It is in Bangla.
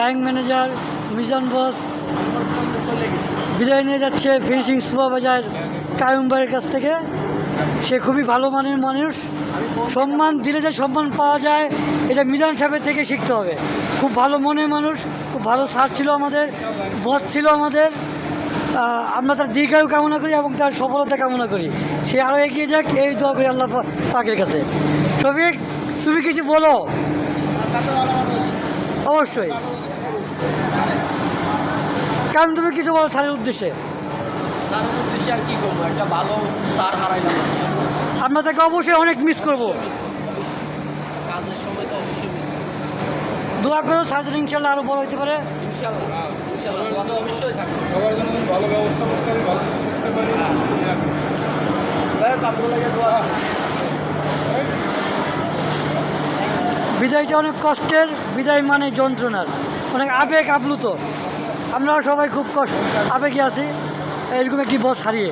ড্রাইভিং ম্যানেজার মিজান বস বিদায় নিয়ে যাচ্ছে ফিনিশিং সুপারভাইজার কায়ুম ভাইয়ের কাছ থেকে। সে খুবই ভালো মানের মানুষ, সম্মান দিলে যে সম্মান পাওয়া যায় এটা মিজান সাহেবের থেকে শিখতে হবে। খুব ভালো মনের মানুষ, খুব ভালো স্যার ছিল আমাদের, বস ছিল আমাদের। আমরা তার দীর্ঘায়ু কামনা করি এবং তার সফলতা কামনা করি। সে আরও এগিয়ে যাক এই দোয়া করি আল্লাহ পাকের কাছে। শফিক, তুমি কিছু বলো। অবশ্যই, কারণ তুমি কিছু বলো স্যারের উদ্দেশ্যে। স্যারের উদ্দেশ্যে আর কি করবো, একটা ভালো স্যার হারাইলাম। আমরা তাকে অবশ্যই অনেক মিস করবো। কাজের সময় তো অবশ্যই মিস করবো। দোয়া করো স্যার যেন ইনশাল্লাহ আরও বড় হতে পারে। ইনশাল্লাহ ইনশাল্লাহ দোয়া তো অবশ্যই থাকবে। সবার জন্য ভালো ব্যবস্থা করতে পারি, ভালো করতে পারি। দোয়া বিদায়টা অনেক কষ্টের, বিদায় মানে যন্ত্রণার, অনেক আবেগ আপ্লুত। আমরা সবাই খুব আবেগে আছি এরকম একটি বস হারিয়ে।